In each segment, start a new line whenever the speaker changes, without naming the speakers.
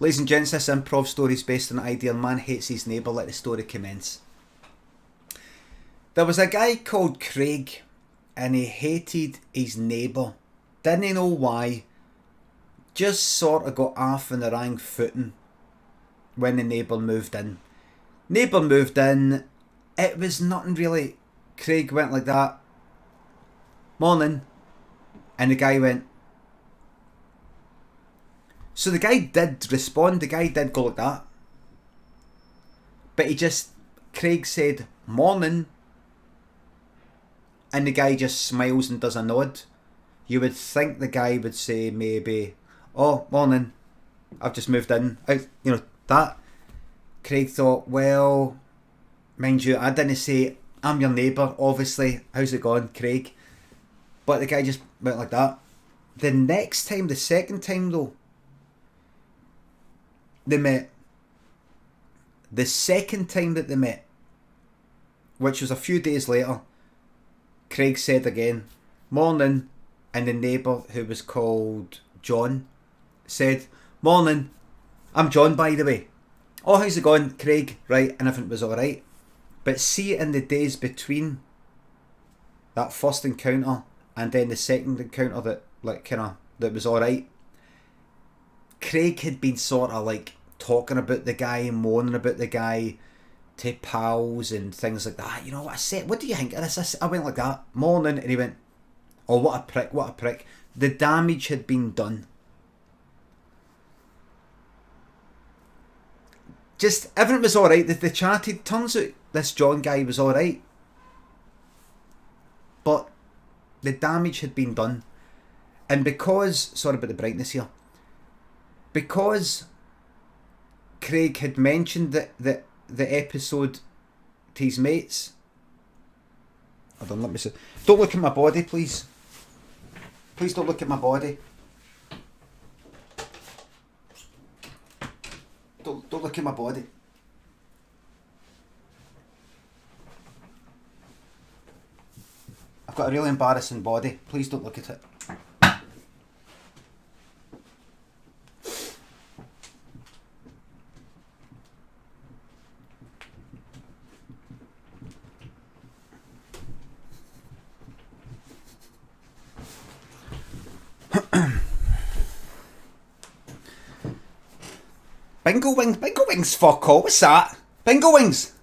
Ladies and gents, this improv story is based on the idea man hates his neighbour. Let the story commence. There was a guy called Craig and he hated his neighbour. Didn't know why. Just sort of got off on the wrong footing when the neighbour moved in. Neighbour moved in. It was nothing really. Craig went like that. Morning. And the guy went. So the guy did respond. The guy did go like that. But Craig said, morning. And the guy just smiles and does a nod. You would think the guy would say maybe, oh, morning. I've just moved in. That. Craig thought, well, mind you, I didn't say, I'm your neighbour, obviously. How's it going, Craig? But the guy just went like that. The second time though, they met. The second time that they met, which was a few days later, Craig said again, morning, and the neighbour, who was called John, said, morning, I'm John, by the way. Oh, how's it going, Craig? Right, and everything was alright. But see, in the days between that first encounter and then the second encounter that was alright, Craig had been sort of like talking about the guy, moaning about the guy to pals and things like that. You know what I said? What do you think of this? I went like that, morning, and he went, oh, what a prick, what a prick. The damage had been done. Just, everything was alright. They chatted. Turns out this John guy was alright. But the damage had been done. And because, sorry about the brightness here, because Craig had mentioned the episode to his mates. Hold on, let me see. Don't look at my body, please. Please don't look at my body. Don't look at my body. I've got a really embarrassing body. Please don't look at it. Bingo wings, fuck all. What's that? Bingo wings.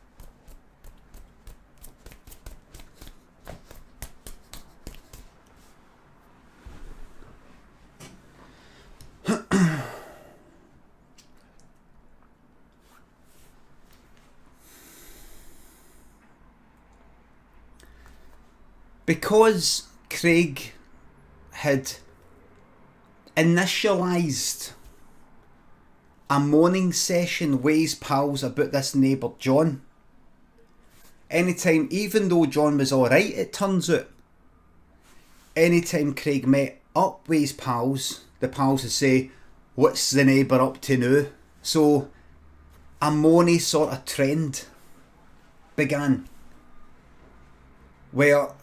Because Craig had initialised a moaning session with his pals about this neighbour John. Anytime, even though John was alright, it turns out, anytime Craig met up with his pals, the pals would say, what's the neighbour up to now? So a moany sort of trend began. Well,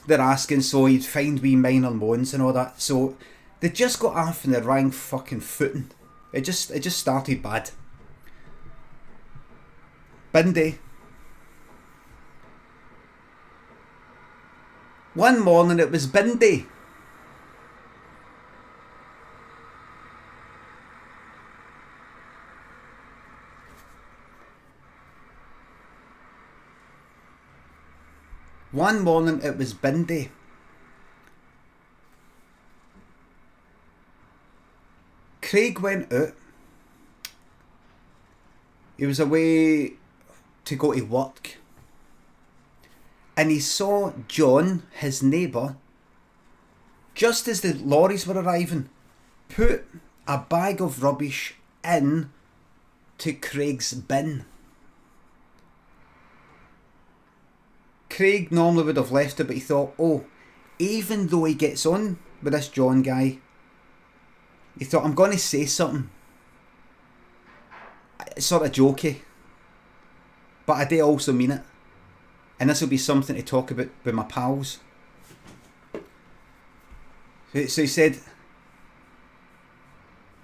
they're asking, so you'd find wee minor moans and all that. So they just got off in the wrong fucking footing. It just started bad. Bindy. One morning it was Bindy. One morning it was Bindy. Craig went out. He was away to go to work. And he saw John, his neighbour, just as the lorries were arriving, put a bag of rubbish in to Craig's bin. Craig normally would have left it, but he thought, oh, even though he gets on with this John guy, he thought, I'm going to say something. It's sort of jokey. But I do also mean it. And this will be something to talk about with my pals. So he said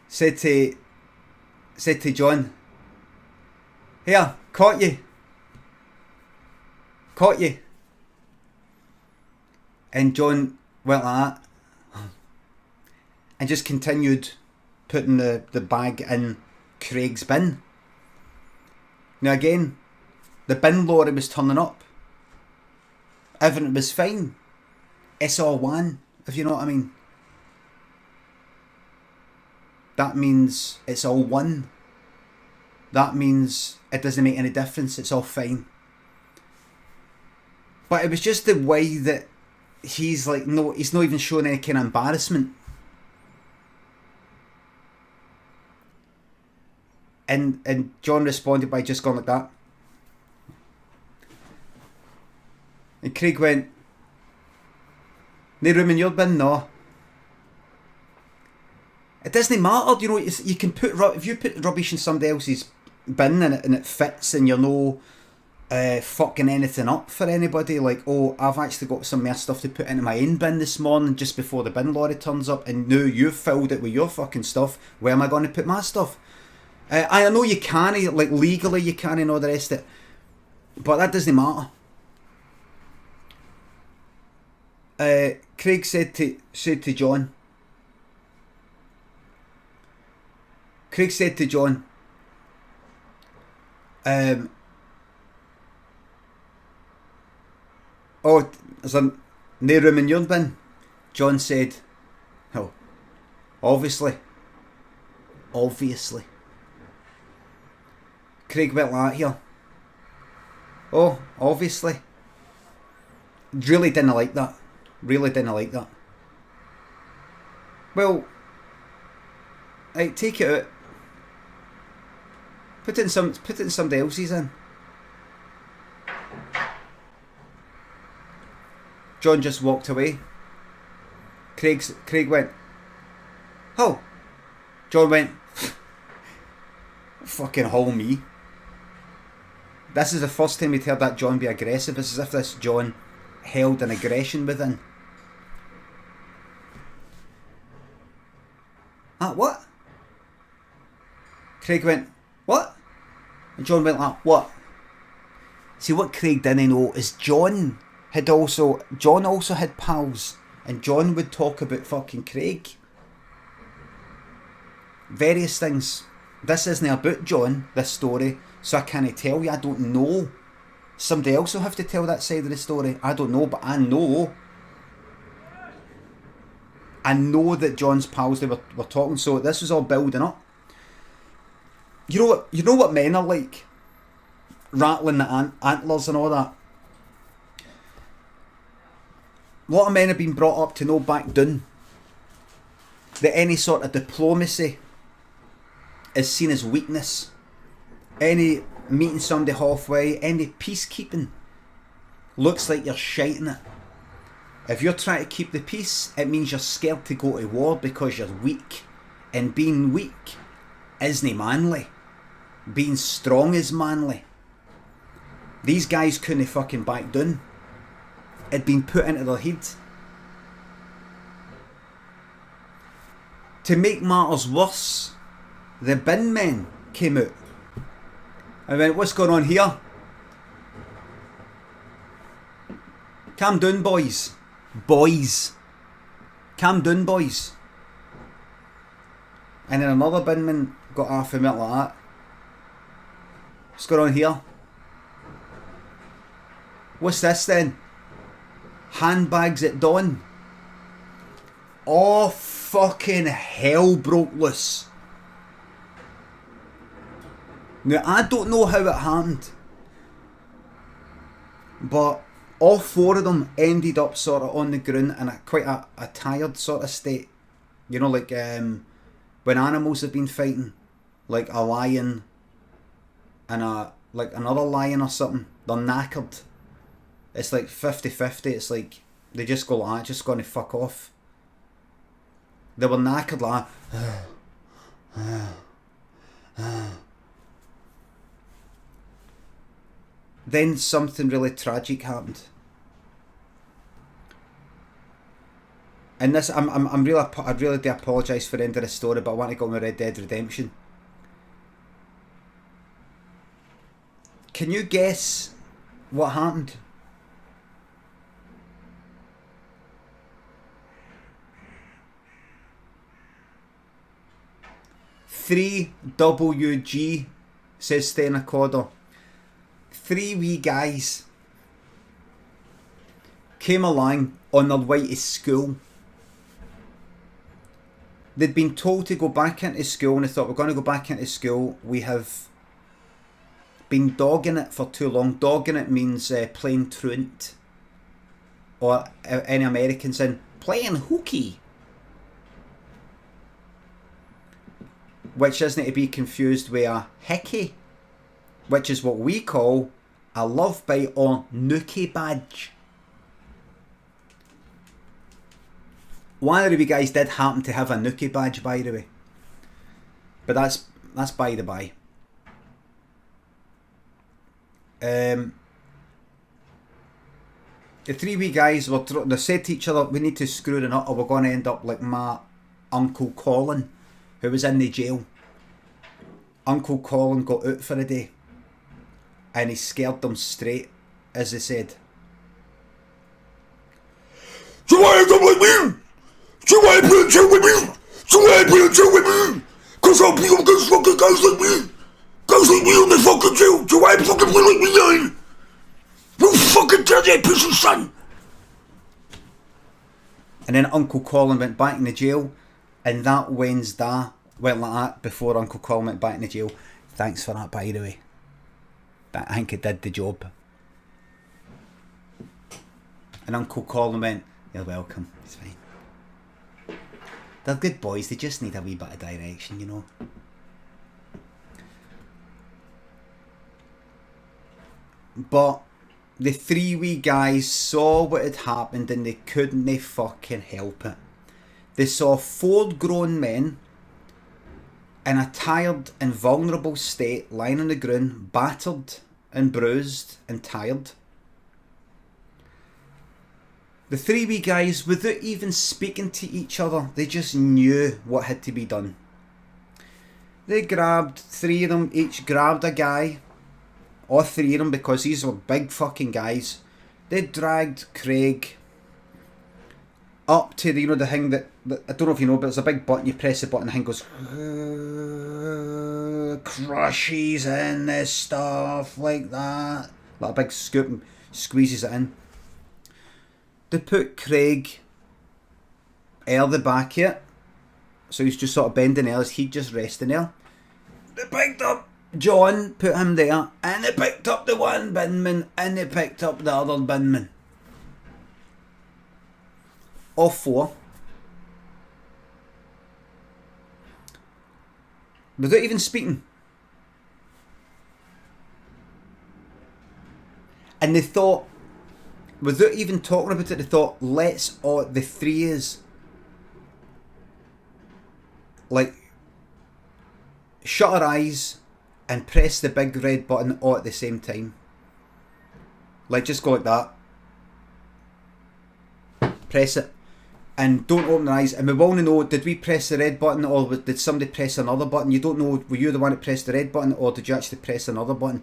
to said to John, "Here, caught you. Caught you." And John went like that and just continued putting the bag in Craig's bin. Now again, the bin lorry was turning up. Everything was fine. It's all one, if you know what I mean. That means it's all one. That means it doesn't make any difference. It's all fine. But it was just the way that he's like, no, he's not even showing any kind of embarrassment. And John responded by just going like that. And Craig went, "No room in your bin, no." It doesn't matter, you know. You can put, if you put rubbish in somebody else's bin and it fits, and you're no fucking anything up for anybody. Like, oh, I've actually got some more stuff to put into my own bin this morning just before the bin lorry turns up, and now you've filled it with your fucking stuff. Where am I going to put my stuff? I know you can't, like legally you can't, and all the rest of it, but that doesn't matter. Craig said to John. Craig said to John, "Oh, is there no room in your bin?" John said, "Oh, obviously. Craig went like that here. "Oh, obviously." Really didn't like that. Well, right, take it out. Put it in somebody else's in. John just walked away. Craig went, "Oh." John went, "Fucking haul me." This is the first time we'd heard that John be aggressive. It's as if this John held an aggression within. What? Craig went, "What?" And John went like, "What?" See, what Craig didn't know is John also had pals, and John would talk about fucking Craig. Various things. This isn't about John, this story, so I can't tell you. I don't know. Somebody else will have to tell that side of the story. I don't know, but I know that John's pals, they were talking, so this was all building up. You know what men are like? Rattling the antlers and all that. A lot of men have been brought up to no back down. That any sort of diplomacy is seen as weakness. Any meeting somebody halfway, any peacekeeping looks like you're shiting it. If you're trying to keep the peace, it means you're scared to go to war because you're weak. And being weak isn't manly. Being strong is manly. These guys couldn't fucking back down. It'd been put into their head. To make matters worse, the bin men came out. I went, "What's going on here? Calm down, boys. Calm down, boys." And then another binman got off him like that. "What's going on here? What's this then? Handbags at dawn." Oh, fucking hell broke loose. Now, I don't know how it happened, but all four of them ended up sort of on the ground in quite a tired sort of state. You know, like when animals have been fighting, like a lion and another lion or something, they're knackered. It's like 50-50, it's like they just go like, just going to fuck off. They were knackered like Then something really tragic happened. And this, I really do apologise for the end of the story, but I want to go on with Red Dead Redemption. Can you guess what happened? "3WG," says Stena Codder. 3 wee guys came along on their way to school. They'd been told to go back into school, and they thought, we're going to go back into school. We have been dogging it for too long. Dogging it means playing truant. Or any Americans in, playing hooky. Which isn't to be confused with a hickey, which is what we call a love bite or nookie badge. One of the wee guys did happen to have a nookie badge, by the way. But that's by the by. The 3 wee guys they said to each other, we need to screw it up or we're going to end up like my Uncle Colin, who was in the jail. Uncle Colin got out for a day and he scared them straight, as they said.
So why are you like me? So why are you chill with me? So why are you chill with me? Cause I'll be against fucking guys like me. Guys like me on the fucking jail. So why fucking play like me, man? You fucking tell that piece of son.
And then Uncle Colin went back in the jail, and that Wednesday went like that before Uncle Colin went back in the jail. Thanks for that, by the way. I think it did the job. And Uncle Colin went, you're welcome, it's fine. They're good boys, they just need a wee bit of direction, you know. But the 3 wee guys saw what had happened and they couldn't fucking help it. They saw 4 grown men in a tired and vulnerable state lying on the ground, battered and bruised and tired. The 3 wee guys, without even speaking to each other, they just knew what had to be done. They grabbed 3 of them, each grabbed a guy, or 3 of them because these were big fucking guys. They dragged Craig up to the, you know, the thing that I don't know if you know, but it's a big button. You press the button, the thing goes, crushes in this stuff like that, like a big scoop, and squeezes it in. They put Craig at the back here, so he's just sort of bending there, he's just resting there. They picked up John, put him there, and they picked up the one binman, and they picked up the other binman. All 4. Without even speaking. And they thought, without even talking about it, they thought, let's all, the 3 is, like, shut our eyes and press the big red button all at the same time. Like, just go like that. Press it. And don't open your eyes. And we want to know, did we press the red button or did somebody press another button? You don't know, were you the one that pressed the red button or did you actually press another button?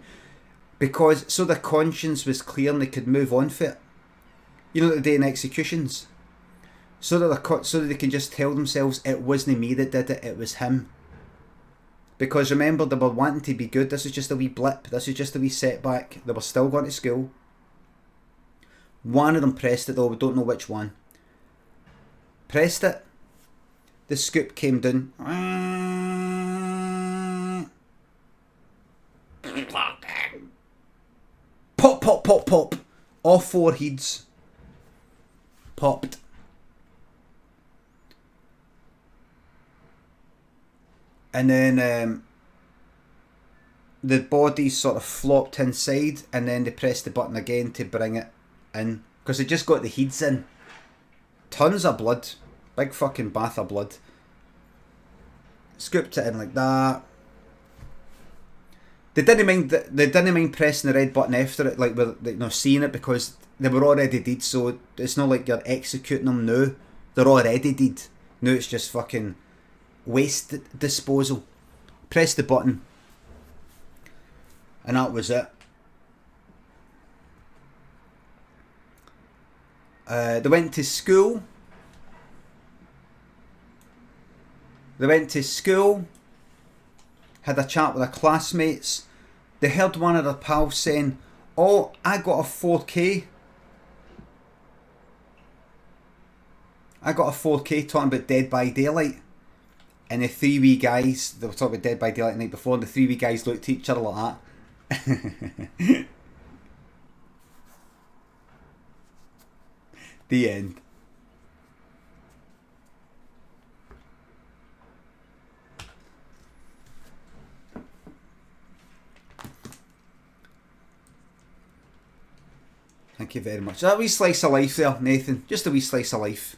Because, so their conscience was clear and they could move on for it. You know, the day in executions. So that they can just tell themselves, it wasn't me that did it, it was him. Because remember, they were wanting to be good. This is just a wee blip. This is just a wee setback. They were still going to school. One of them pressed it though, we don't know which one. Pressed it. The scoop came down. Pop, pop, pop, pop. All 4 heads popped. And then the body sort of flopped inside, and then they pressed the button again to bring it in. Because they just got the heads in. Tons of blood. Big fucking bath of blood. Scooped it in like that. They didn't mind pressing the red button after it, like we're, you know, seeing it, because they were already dead, so it's not like you're executing them now. They're already dead. Now it's just fucking waste disposal. Press the button. And that was it. They went to school. Had a chat with their classmates. They heard one of their pals saying, "Oh, I got a 4K. I got a 4K talking about Dead by Daylight." And the three wee guys, they were talking about Dead by Daylight the night before, and the three wee guys looked at each other like that. The end. Thank you very much. That wee slice of life there, Nathan. Just a wee slice of life.